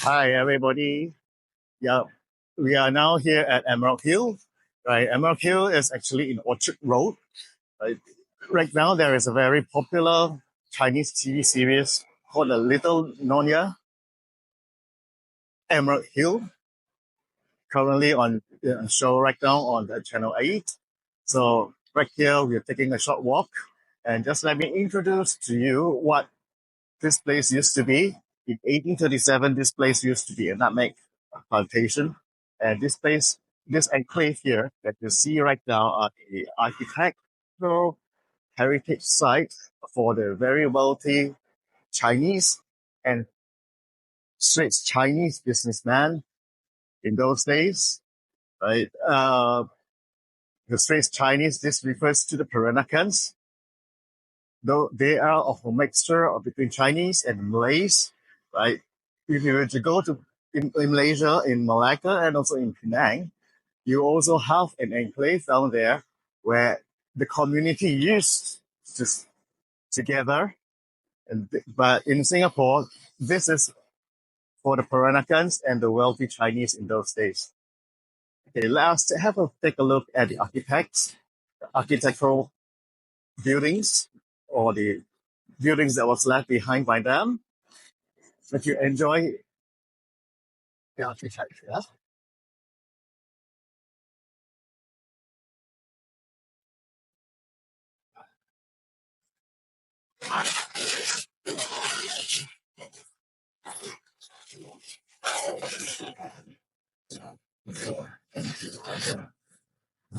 Hi, everybody. Yeah, we are now here at Emerald Hill. Right, Emerald Hill is actually in Orchard Road. Right, right now there is a very popular Chinese TV series called The Little Nonya Emerald Hill, currently on show right now on the channel 8. So right here we're taking a short walk, and just let me introduce to you what this place used to be. In 1837, this place used to be a nutmeg plantation. And this enclave here that you see right now are the architectural heritage site for the very wealthy Chinese and Swiss Chinese businessman in those days, right? The Swiss Chinese, this refers to the Peranakans, though they are of a mixture of between Chinese and Malays, right? If you were to go to in Malaysia, in Malacca, and also in Penang, you also have an enclave down there where the community used to together. But in Singapore, this is for the Peranakans and the wealthy Chinese in those days. Okay, let's take a look at the architectural buildings, or the buildings that was left behind by them. If you enjoy the architecture.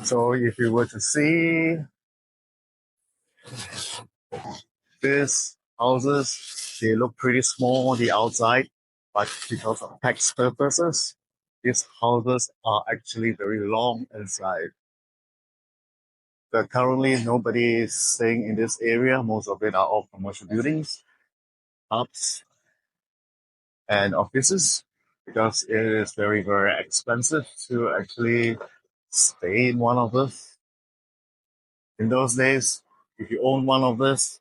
So if you were to see these houses, they look pretty small on the outside, but because of tax purposes, these houses are actually very long inside. But currently, nobody is staying in this area. Most of it are all commercial buildings, pubs, and offices, because it is very, very expensive to actually stay in one of this. In those days, if you own one of this,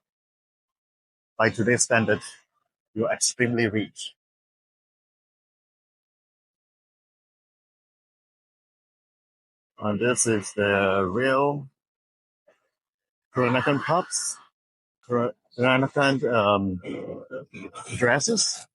by today's standard, you're extremely rich. And this is the real Peranakan pubs, Peranakan dresses.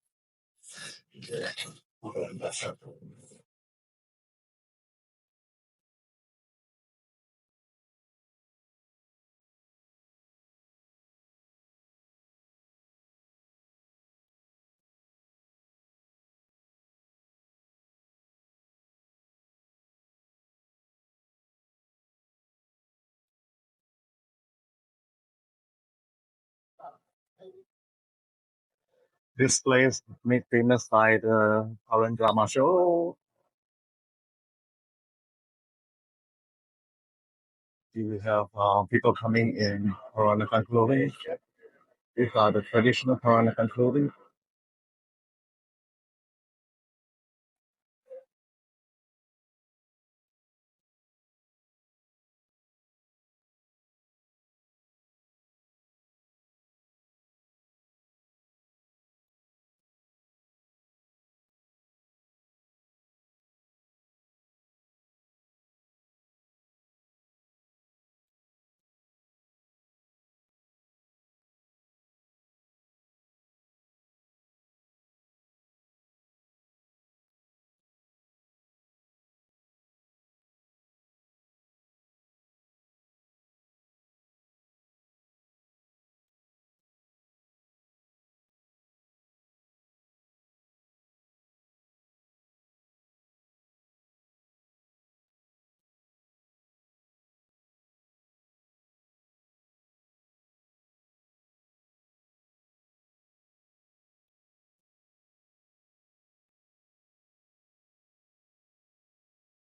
This place made famous by the Korean drama show. You have people coming in Peranakan clothing. These are the traditional Peranakan clothing.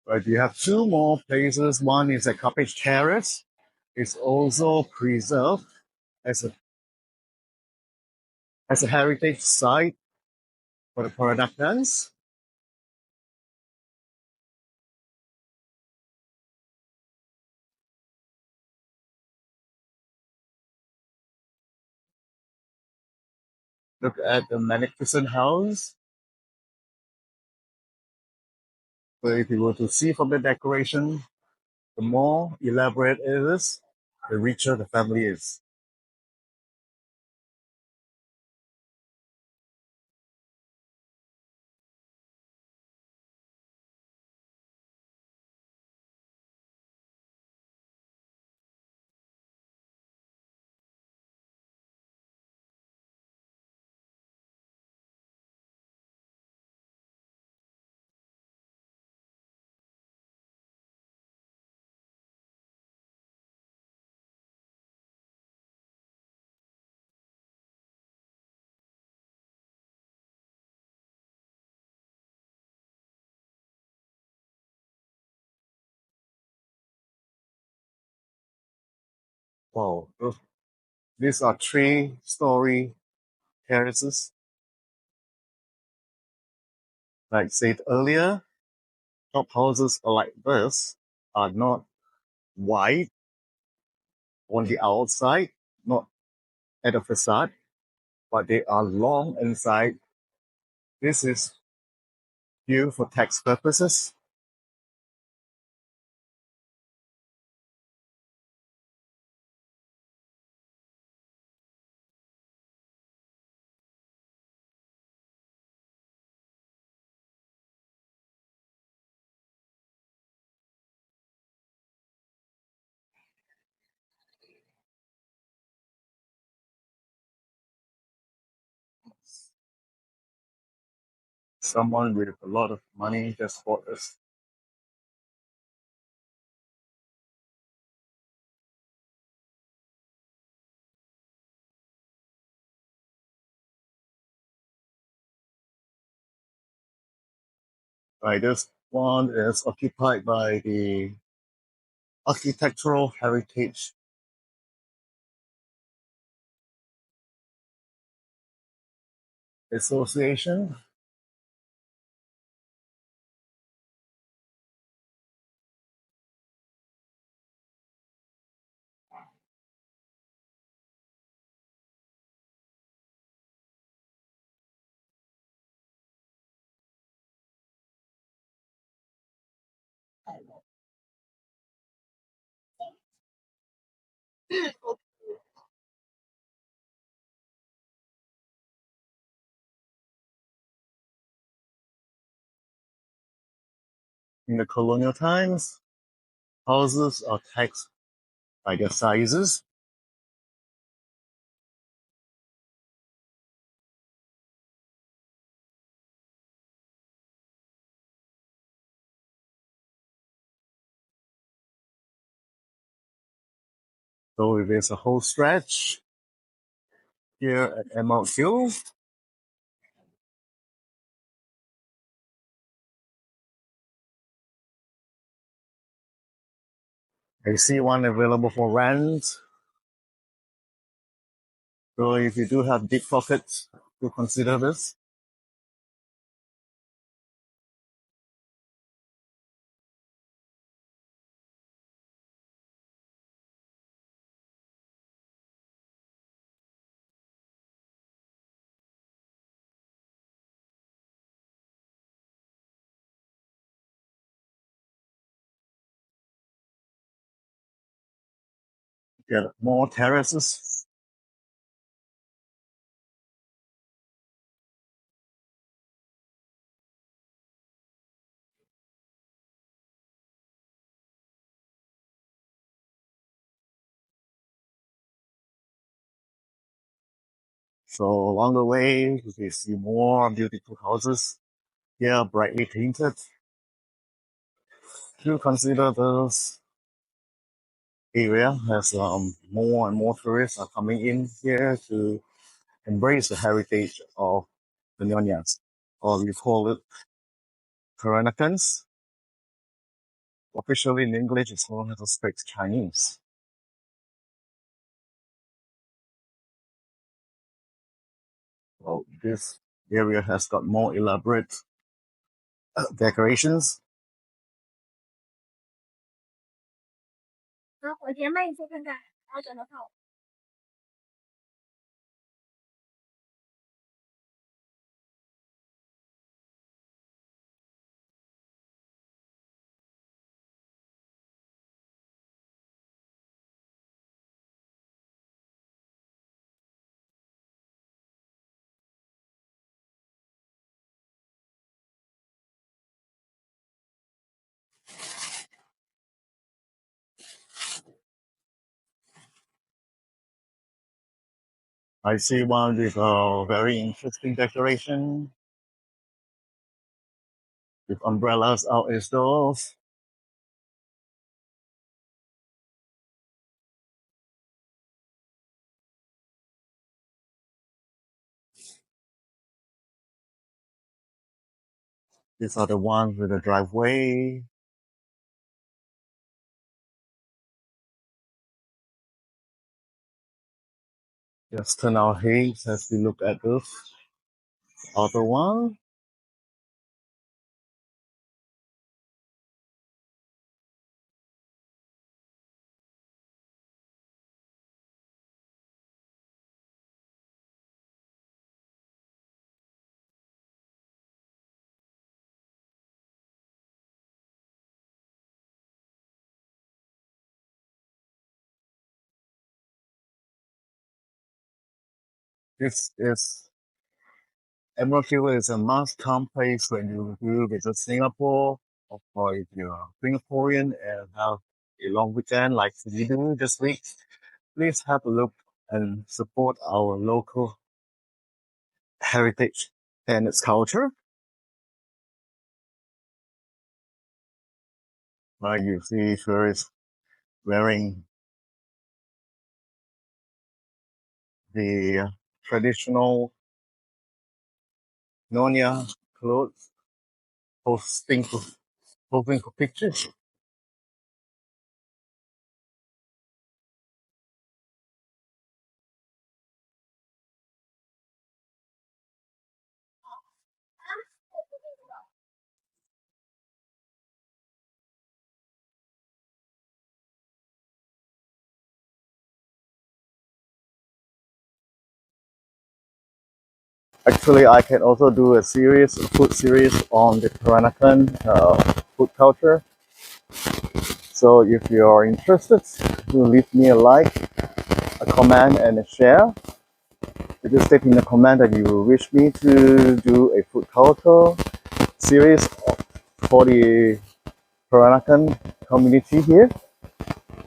But you have two more places. One is a Cottage Terrace. It's also preserved as a heritage site for the Peranakans. Look at the magnificent house. So if you were to see from the decoration, the more elaborate it is, the richer the family is. Wow, these are three-story terraces. Like said earlier, top houses like this are not wide on the outside, not at the facade, but they are long inside. This is due for tax purposes. Someone with a lot of money just bought this. Right, this one is occupied by the Architectural Heritage Association. In the colonial times, houses are taxed by their sizes. So there's a whole stretch here at Emerald Hill. I see one available for rent. So if you do have deep pockets, do consider this. Get more terraces. So along the way, we see more beautiful houses here, brightly painted. Do consider this area as more and more tourists are coming in here to embrace the heritage of the Nyonyas, or we call it Peranakans. Officially in English, it's known as speak Chinese. Well, this area has got more elaborate decorations. I see one with a very interesting decoration with umbrellas out its doors. These are the ones with the driveway. Just turn our heads as we look at this other one. This is Admiralty is a must-come place when you visit Singapore, or if you're Singaporean and have a long weekend like we do this week. Please have a look and support our local heritage and its culture. Like you see tourists wearing the traditional Nonya clothes, posting for, posing for pictures. Actually, I can also do a food series on the Peranakan food culture. So if you're interested, do leave me a like, a comment, and a share. Just state in the comment that you wish me to do a food culture series for the Peranakan community here,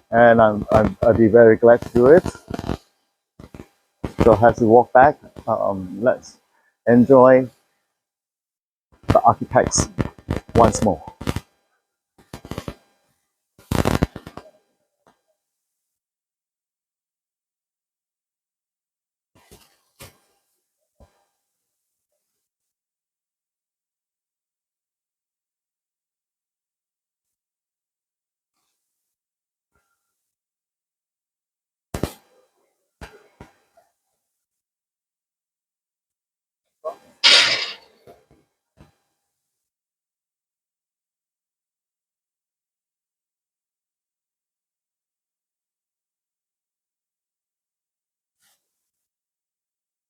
and I'd be very glad to do it. So as we walk back, let's enjoy the architects once more.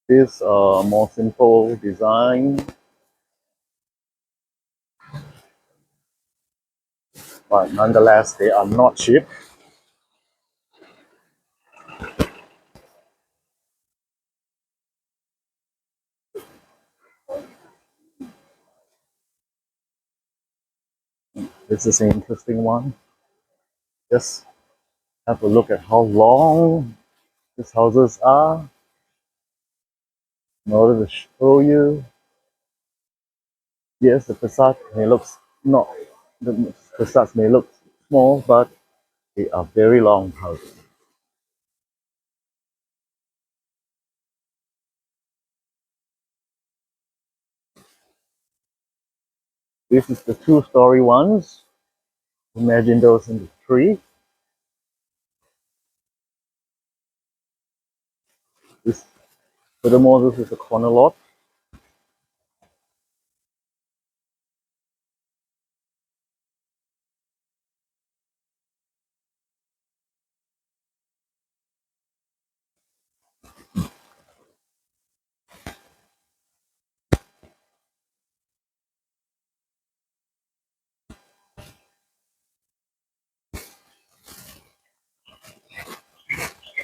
This more simple design, but nonetheless they are not cheap. This is an interesting one. Just have a look at how long these houses are in order to show you. Yes, the facade may look not the facades may look small, but they are very long houses. This is the two-story ones. Imagine those in the tree. This, furthermore, this is a corner lot.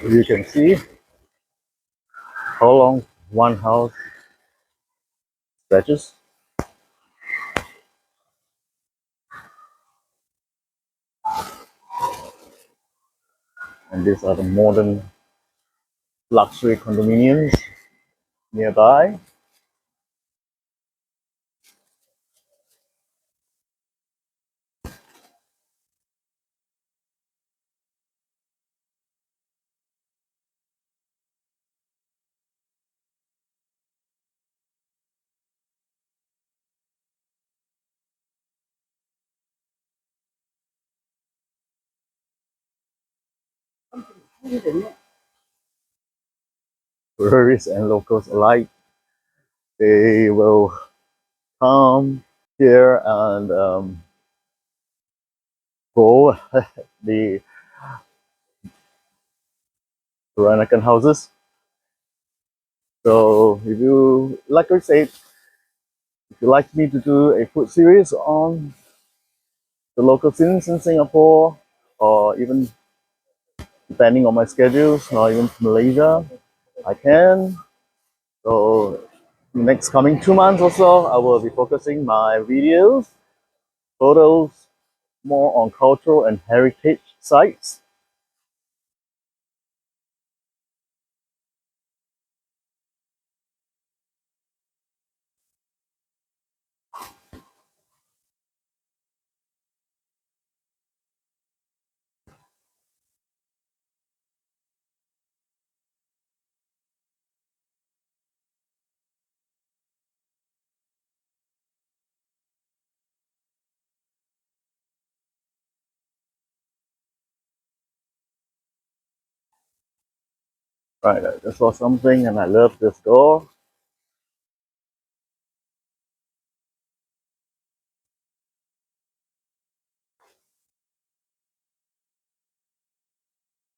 You can see how long one house stretches. And these are the modern luxury condominiums nearby. Tourists and locals alike, they will come here and go the Peranakan houses. So if you, like I said, if you like me to do a food series on the local scenes in Singapore, or even depending on my schedules, or even to Malaysia, I can. So next coming 2 months or so, I will be focusing my videos, photos, more on cultural and heritage sites. Right, I just saw something and I love this door.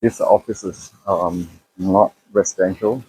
These are offices, not residential.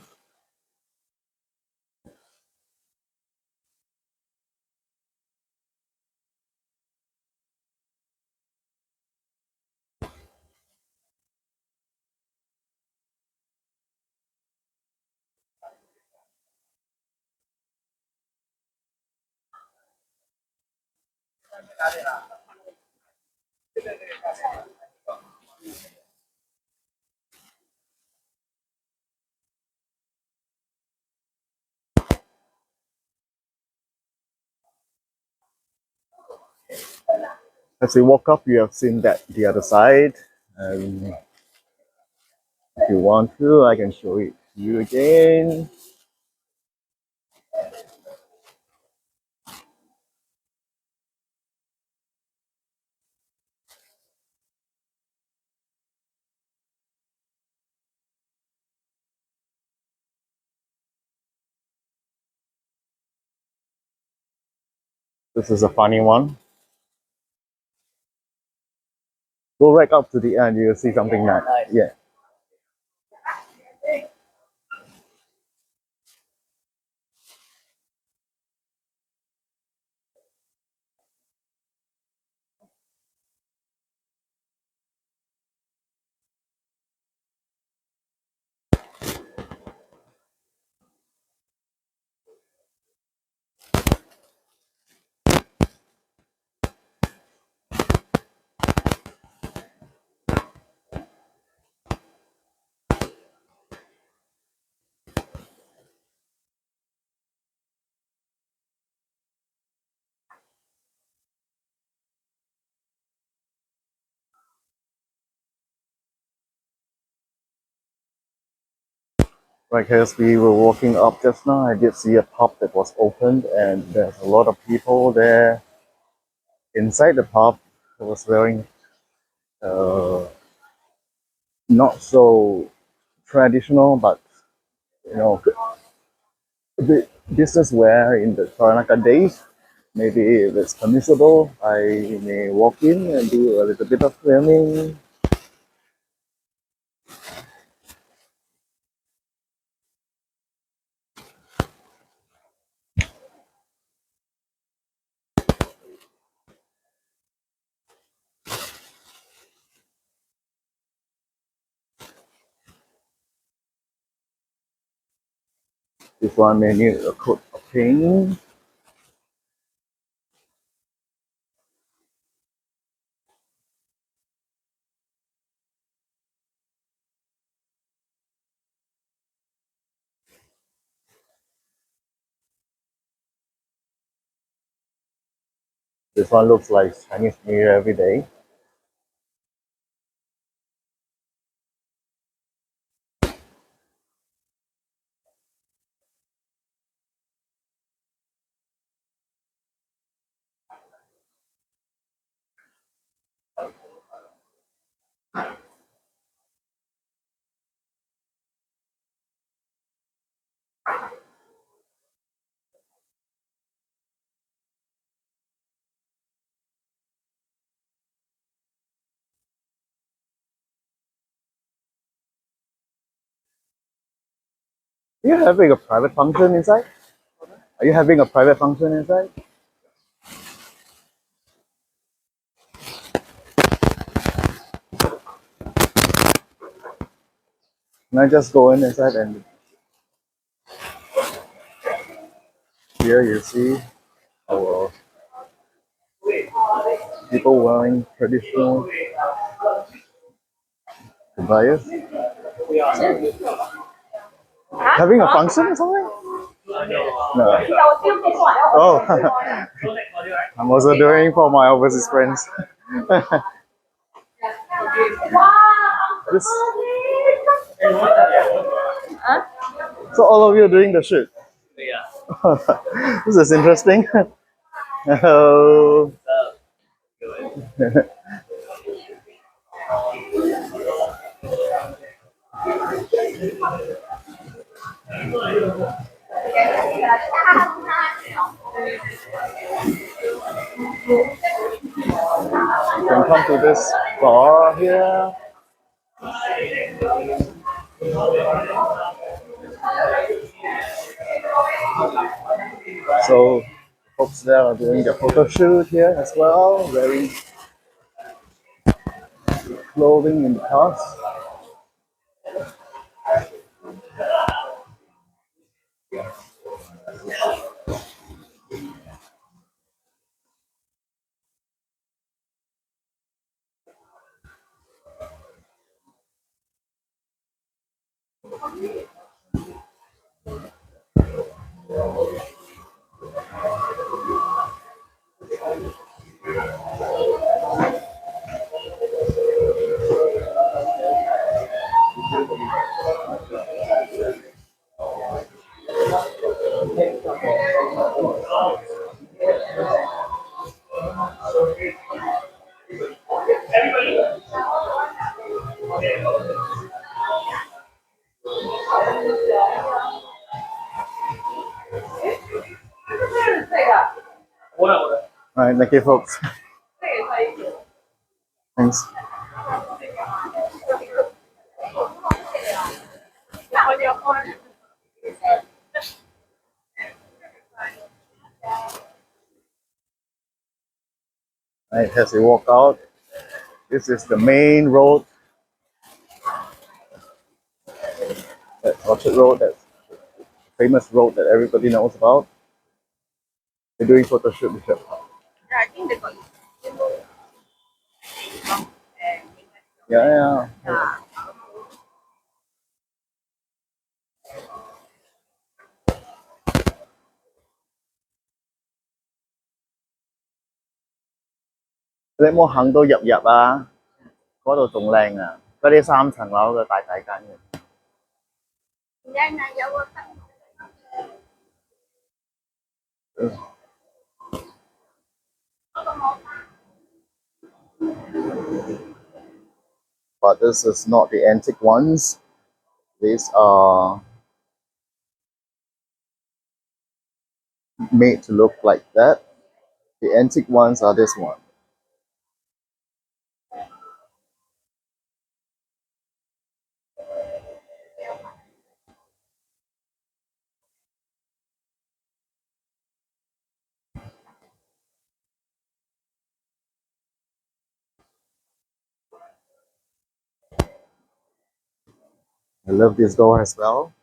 As you walk up, you have seen that the other side. And if you want to, I can show it to you again. This is a funny one. Go right up to the end, you'll see something nice. Yeah. Right as we were walking up just now, I did see a pub that was opened, and there's a lot of people there. Inside the pub, I was wearing uh, not so traditional, but you know, the business wear in the Peranakan days. Maybe if it's permissible, I may walk in and do a little bit of filming. This one may need a coat of paint. This one looks like Chinese New Year every day. Are you having a private function inside? Are you having a private function inside? Can I just go in inside and here you see our people wearing traditional kebayas? Having a function or something? No. Oh, I'm also doing for my overseas friends. This, so all of you are doing the shoot. This is interesting. Oh, you can come to this bar here. So folks there are doing their photo shoot here as well, wearing clothing in the past. All right, thank you, folks. Thanks. All right, as we walk out, this is the main road, that Orchard Road, that famous road that everybody knows about. They're doing photo shoot here. Yeah, yeah. Lễ mua行到入入啊，嗰度仲靚啊，嗰啲3層樓嘅大大間嘅。But this is not the antique ones. These are made to look like that. The antique ones are this one. I love this door as well.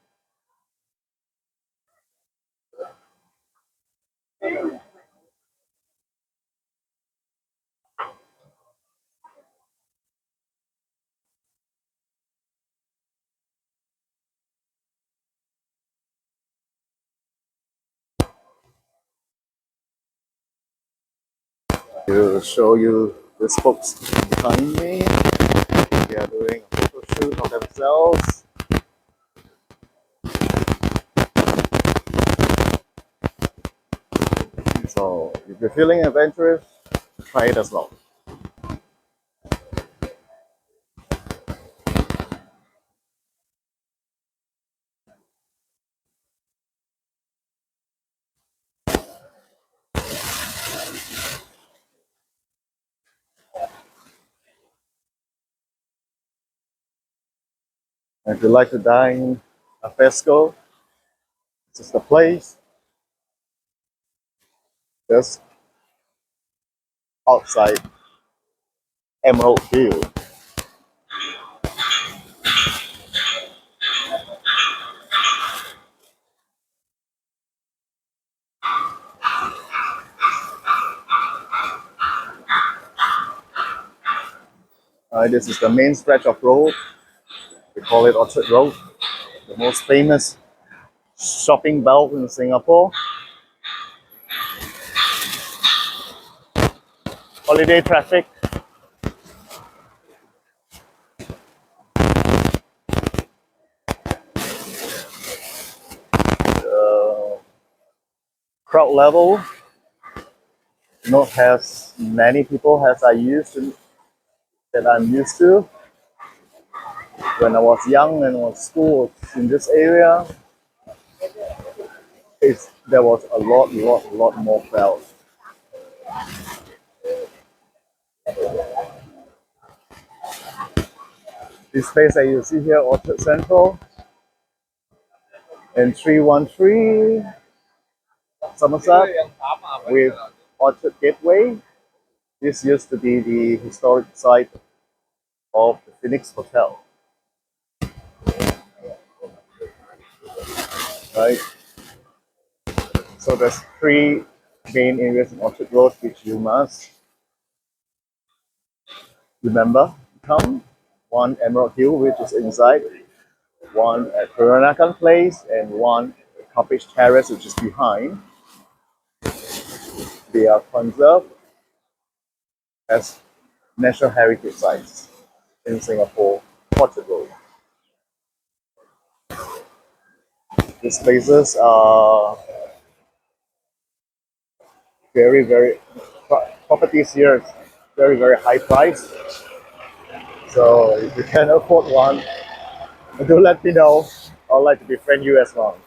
To show you the folks behind me. They are doing a photo shoot of themselves. So if you're feeling adventurous, try it as well. And if you like to dine at Fesco, this is the place. Just outside Emerald Hill. This is the main stretch of road. We call it Orchard Road, the most famous shopping belt in Singapore. Holiday traffic. Crowd level not as many people as I'm used to. When I was young and was school in this area, there was a lot more crowd. This place that you see here, Orchard Central, in 313 Somerset with Orchard Gateway. This used to be the historic site of the Phoenix Hotel. Right? So there's three main areas in Orchard Road which you must remember. Come, one Emerald Hill, which is inside, one at Peranakan Place, and one at Cottage Terrace, which is behind. They are conserved as National Heritage Sites in Singapore, Orchard Road. These places are very properties here is very high price. So if you can afford one, do let me know. I'd like to befriend you as well.